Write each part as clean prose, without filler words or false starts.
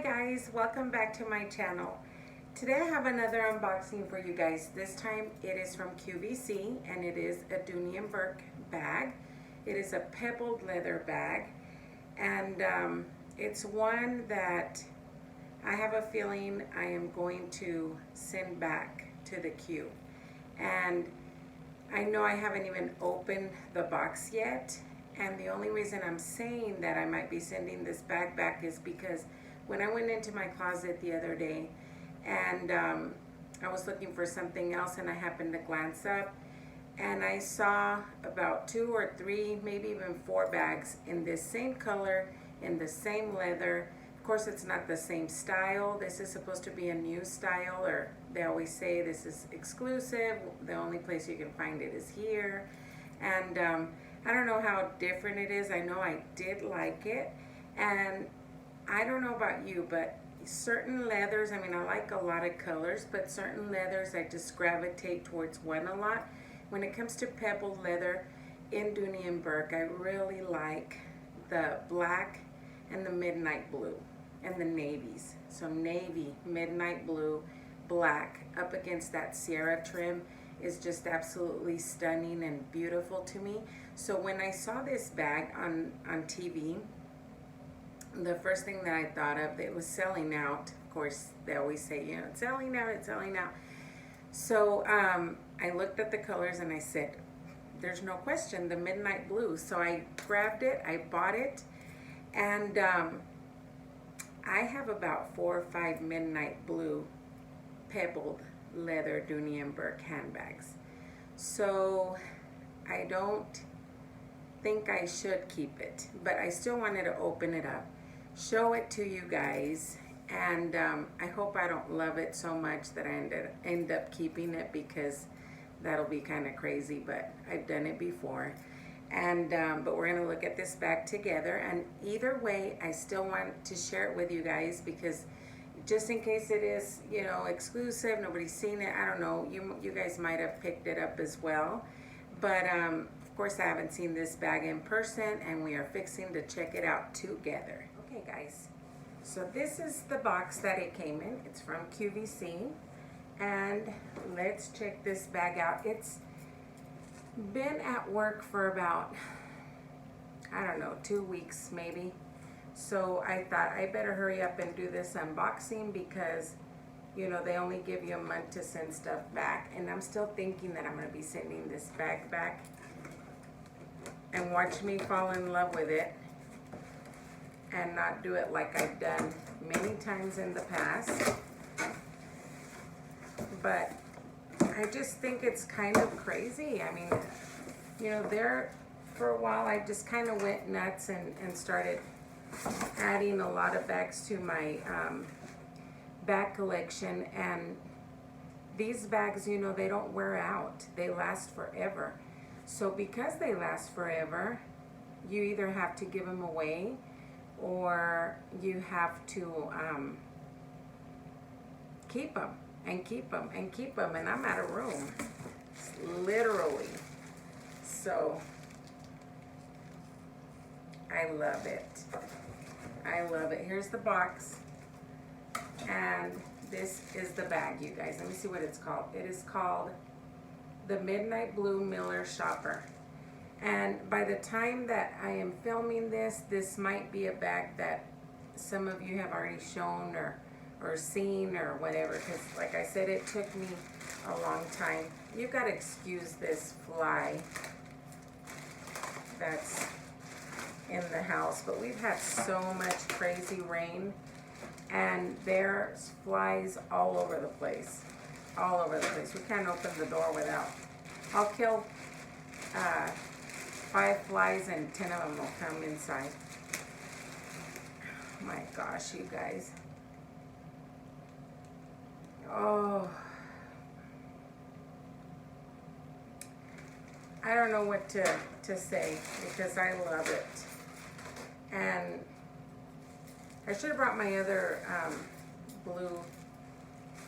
guys, welcome back to my channel. Today I have another unboxing for you guys. This time it is from QVC and it is a Dooney and Bourke bag. It is a pebbled leather bag, and it's one that I have a feeling I am going to send back to the Q. And I know I haven't even opened the box yet, and the only reason I'm saying that I might be sending this bag back is because when I went into my closet the other day and I was looking for something else, and I happened to glance up and I saw about 2 or 3, maybe even 4 bags in this same color, in the same leather. Of course, it's not the same style. This is supposed to be a new style, or they always say this is exclusive. The only place you can find it is here. And I don't know how different it is. I know I did like it. And I don't know about you, but certain leathers, I mean, I like a lot of colors, but certain leathers I just gravitate towards one a lot. When it comes to pebbled leather in Dooney and Bourke, I really like the black and the midnight blue and the navies. So navy, midnight blue, black up against that Sierra trim is just absolutely stunning and beautiful to me. So when I saw this bag on TV, the first thing that I thought of, it was selling out. Of course, they always say, you know, it's selling out, it's selling out. So I looked at the colors and I said, there's no question, the midnight blue. So I grabbed it, I bought it, and I have about 4 or 5 midnight blue pebbled leather Dooney and Bourke handbags. So I don't think I should keep it, but I still wanted to open it up, show it to you guys, and I hope I don't love it so much that I end up keeping it, because that'll be kind of crazy, but I've done it before. And but we're gonna look at this bag together, and either way I still want to share it with you guys, because just in case it is, you know, exclusive, nobody's seen it, I don't know, you guys might have picked it up as well. But of course I haven't seen this bag in person, and we are fixing to check it out together. Okay guys, so this is the box that it came in. It's from QVC, and let's check this bag out. It's been at work for about, I don't know, 2 weeks maybe. So I thought I better hurry up and do this unboxing, because you know they only give you a month to send stuff back, and I'm still thinking that I'm going to be sending this bag back, and watch me fall in love with it and not do it like I've done many times in the past. But I just think it's kind of crazy. I mean, you know, there for a while I just kind of went nuts and started adding a lot of bags to my bag collection, and these bags, you know, they don't wear out. They last forever. So because they last forever, you either have to give them away, or you have to keep them and keep them and keep them, and I'm out of room, literally. So I love it. I love it. Here's the box, and this is the bag, you guys. Let me see what it's called. It is called the Midnight Blue Miller Shopper. And by the time that I am filming this, this might be a bag that some of you have already shown or seen or whatever, because like I said, it took me a long time. You've got to excuse this fly that's in the house, but we've had so much crazy rain, and there's flies all over the place. All over the place. We can't open the door without. I'll kill 5 flies and 10 of them will come inside. Oh my gosh, you guys. Oh, I don't know what to say, because I love it. And I should have brought my other blue,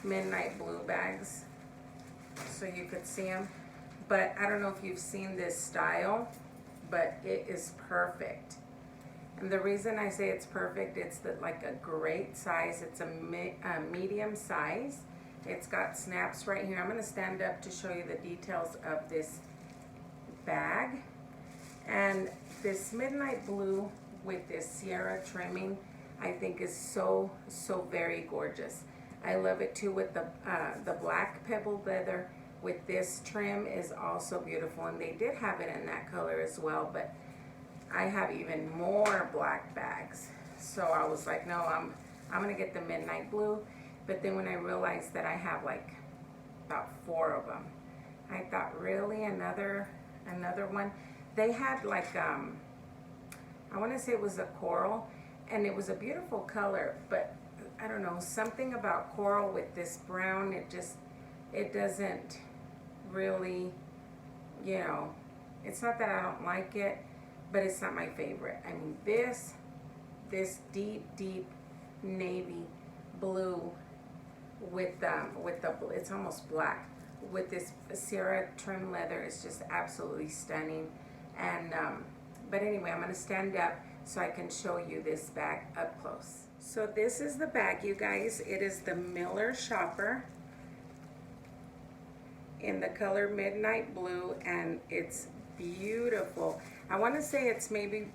midnight blue bags so you could see them. But I don't know if you've seen this style, but it is perfect. And the reason I say it's perfect, it's like a great size. It's a medium size. It's got snaps right here. I'm going to stand up to show you the details of this bag. And this midnight blue with this Sierra trimming, I think is so very gorgeous. I love it too with the black pebbled leather with this trim is also beautiful, and they did have it in that color as well, but I have even more black bags. So I was like, no, I'm gonna get the midnight blue. But then when I realized that I have like about 4 of them, I thought, really, another one? They had like I want to say it was a coral, and it was a beautiful color, but I don't know, something about coral with this brown, it doesn't really, you know, it's not that I don't like it, but it's not my favorite. I mean, this deep navy blue with the it's almost black with this Sierra trim leather is just absolutely stunning. And but anyway, I'm going to stand up so I can show you this bag up close. So this is the bag, you guys. It is the Miller Shopper in the color midnight blue, and it's beautiful. I want to say it's maybe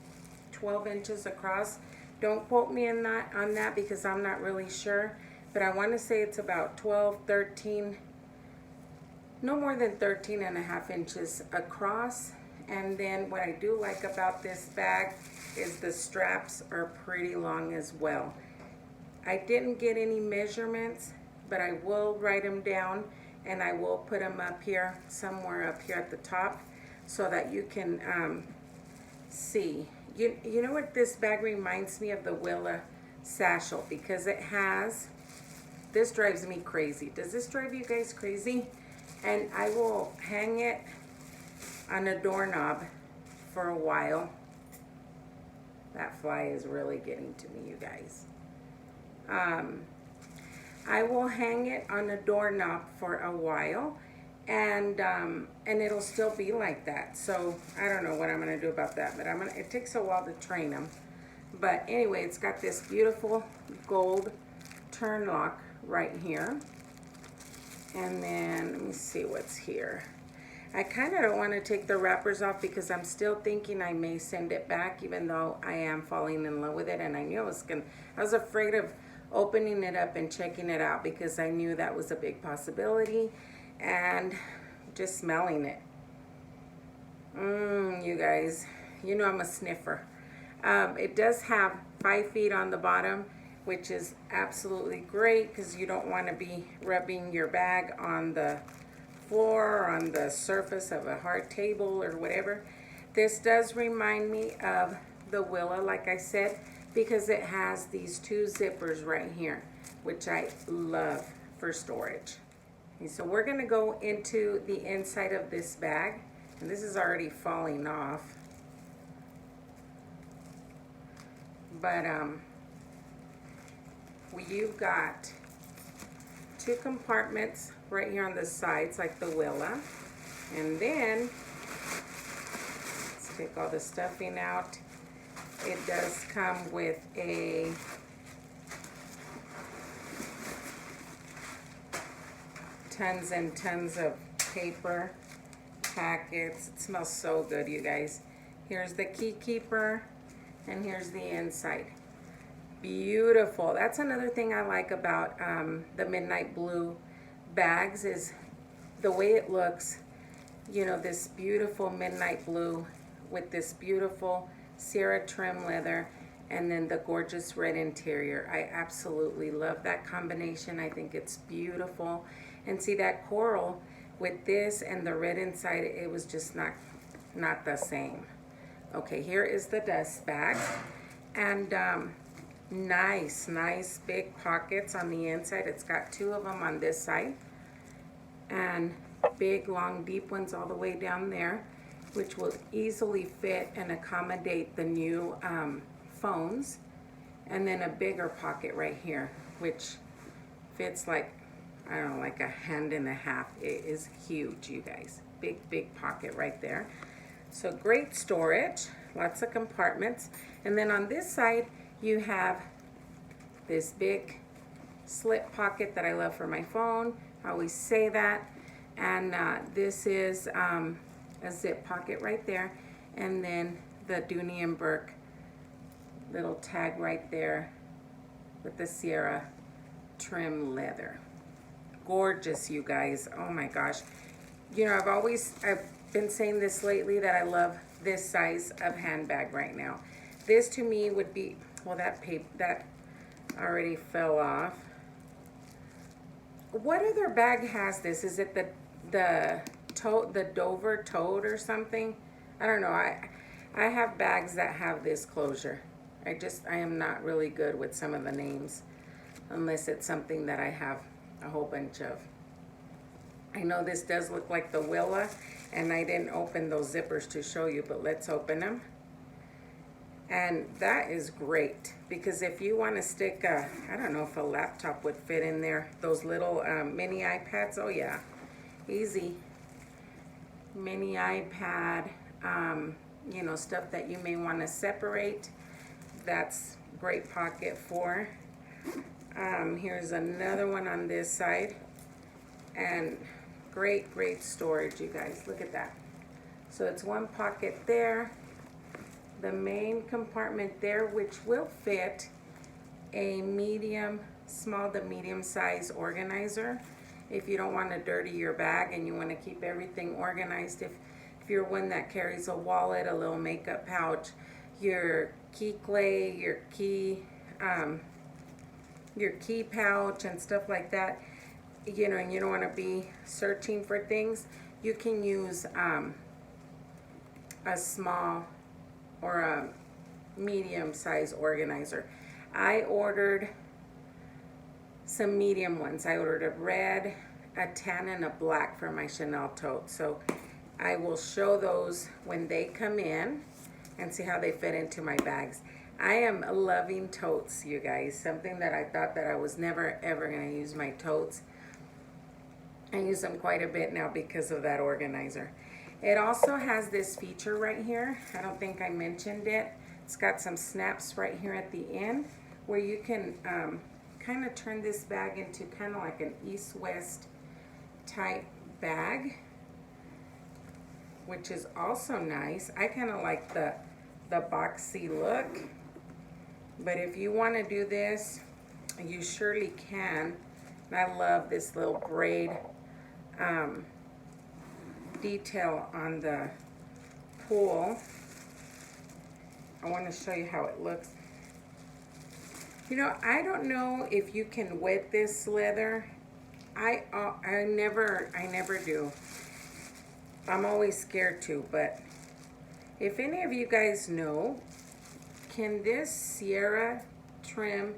12 inches across. Don't quote me on that because I'm not really sure, but I want to say it's about 12, 13, no more than 13 and a half inches across. And then what I do like about this bag is the straps are pretty long as well. I didn't get any measurements, but I will write them down, and I will put them up here, somewhere up here at the top, so that you can see. You know what this bag reminds me of? The Willa satchel, because it has, this drives me crazy. Does this drive you guys crazy? And I will hang it on a doorknob for a while. That fly is really getting to me, you guys. I will hang it on a doorknob for a while, and it'll still be like that. So I don't know what I'm gonna do about that, but it takes a while to train them. But anyway, it's got this beautiful gold turn lock right here. And then let me see what's here. I kind of don't want to take the wrappers off because I'm still thinking I may send it back, even though I am falling in love with it. And I knew I was afraid of opening it up and checking it out because I knew that was a big possibility. And just smelling it. You guys, you know I'm a sniffer. It does have 5 feet on the bottom, which is absolutely great because you don't want to be rubbing your bag on the floor or on the surface of a hard table or whatever. This does remind me of the Willa, like I said, because it has these 2 zippers right here, which I love for storage. Okay, so we're going to go into the inside of this bag, and this is already falling off. But you've got 2 compartments right here on the sides, like the Willa. And then, let's take all the stuffing out. It does come with a tons and tons of paper packets. It smells so good, you guys. Here's the key keeper, and here's the inside. Beautiful. That's another thing I like about the midnight blue bags is the way it looks. You know, this beautiful midnight blue with this beautiful Sierra trim leather, and then the gorgeous red interior. I absolutely love that combination. I think it's beautiful. And see that coral with this and the red inside, it was just not the same. Okay, here is the dust bag, and nice big pockets on the inside. It's got 2 of them on this side, and big long deep ones all the way down there, which will easily fit and accommodate the new phones. And then a bigger pocket right here, which fits like, I don't know, like a hand and a half. It is huge, you guys. Big pocket right there. So great storage. lots of compartments. And then on this side, you have this big slip pocket that I love for my phone. I always say that. And this is a zip pocket right there. And then the Dooney and Bourke little tag right there with the Sierra trim leather. Gorgeous, you guys. Oh my gosh. You know, I've been saying this lately that I love this size of handbag right now. This to me would be, well, that already fell off. What other bag has this? Is it the Dover tote or something? I don't know. I have bags that have this closure. I am not really good with some of the names unless it's something that I have a whole bunch of. I know this does look like the Willa, and I didn't open those zippers to show you, but let's open them. And that is great, because if you want to stick I don't know if a laptop would fit in there, those little mini iPads, oh yeah, easy. Mini iPad, you know, stuff that you may want to separate, that's great pocket for. Here's another one on this side, and great storage, you guys. Look at that. So it's one pocket there, the main compartment there, which will fit a small to medium size organizer if you don't want to dirty your bag and you want to keep everything organized. If you're one that carries a wallet, a little makeup pouch, your key clay, your key pouch and stuff like that, you know, and you don't want to be searching for things, you can use a small or a medium size organizer. I ordered some medium ones. I ordered a red, a tan, and a black for my Chanel tote. So I will show those when they come in and see how they fit into my bags. I am loving totes, you guys. Something that I thought that I was never ever going to use my totes. I use them quite a bit now because of that organizer. It also has this feature right here. I don't think I mentioned it. It's got some snaps right here at the end where you can kind of turn this bag into kind of like an east-west type bag, which is also nice. I kind of like the boxy look, but if you want to do this, you surely can. And I love this little braid detail on the pull. I want to show you how it looks. You know, I don't know if you can wet this leather. I never do. I'm always scared to, but if any of you guys know, can this Sierra trim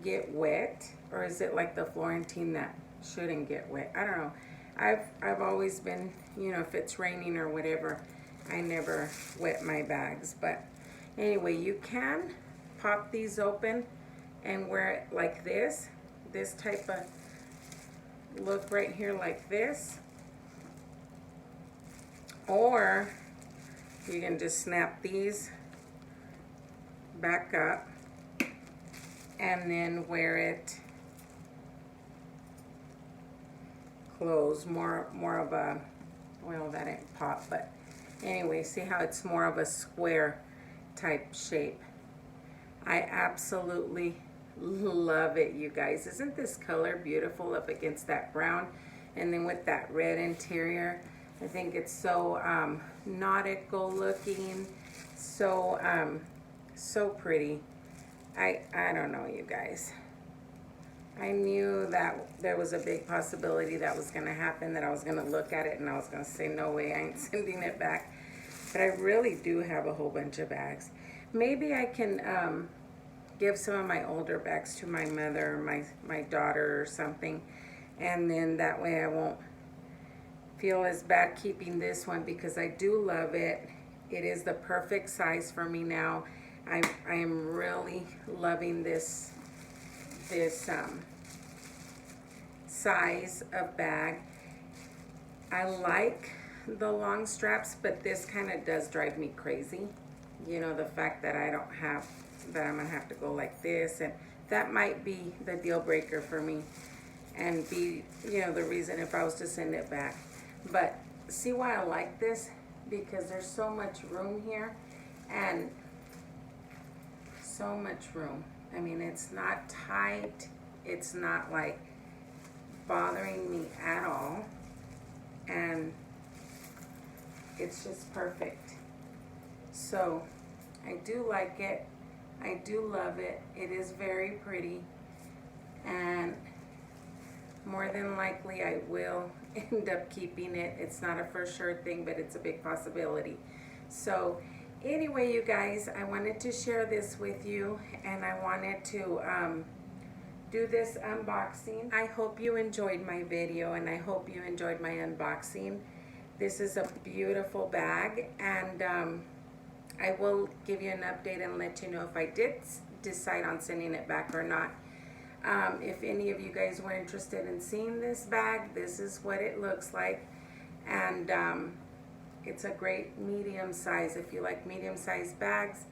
get wet, or is it like the Florentine that shouldn't get wet? I don't know. I've always been, you know, if it's raining or whatever, I never wet my bags. But anyway, you can pop these open and wear it like this type of look right here, like this, or you can just snap these back up and then wear it closed, more of a, well, that ain't pop, but anyway, see how it's more of a square type shape. I absolutely love it, you guys. Isn't this color beautiful up against that brown, and then with that red interior? I think it's so nautical looking, so so pretty. I don't know, you guys. I knew that there was a big possibility that was going to happen, that I was going to look at it and I was going to say, no way, I ain't sending it back. But I really do have a whole bunch of bags. Maybe I can give some of my older bags to my mother or my daughter or something, and then that way I won't feel as bad keeping this one, because I do love it. It is the perfect size for me now. I am really loving this size of bag. I like the long straps, but this kind of does drive me crazy. you know, the fact that I don't have, that I'm gonna have to go like this, and that might be the deal breaker for me and be, you know, the reason if I was to send it back. But see why I like this? Because there's so much room here, and so much room. I mean, it's not tight, it's not like bothering me at all, and it's just perfect. So I do like it, I do love it. It is very pretty, and more than likely I will end up keeping it. It's not a for sure thing, but it's a big possibility. So anyway, you guys, I wanted to share this with you, and I wanted to do this unboxing. I hope you enjoyed my video, and I hope you enjoyed my unboxing. This is a beautiful bag, and I will give you an update and let you know if I did decide on sending it back or not. If any of you guys were interested in seeing this bag, this is what it looks like, and it's a great medium size. If you like medium sized bags,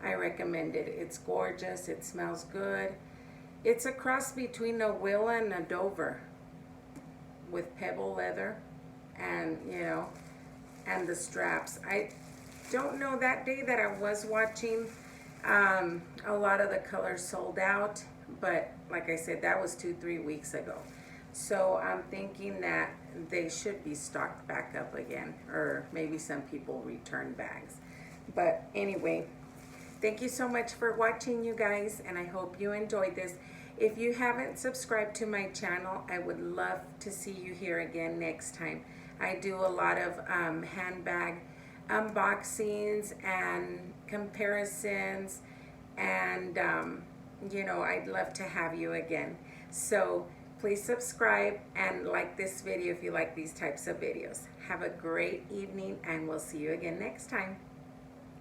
I recommend it. It's gorgeous, it smells good. It's a cross between a Willa and a Dover with pebble leather, and you know, and the straps. I don't know, that day that I was watching, a lot of the colors sold out, but like I said, that was 2-3 weeks ago. So I'm thinking that they should be stocked back up again, or maybe some people return bags. But anyway, thank you so much for watching, you guys, and I hope you enjoyed this. If you haven't subscribed to my channel, I would love to see you here again next time. I do a lot of handbag unboxings and comparisons, and you know, I'd love to have you again. So please subscribe and like this video if you like these types of videos. Have a great evening, and we'll see you again next time.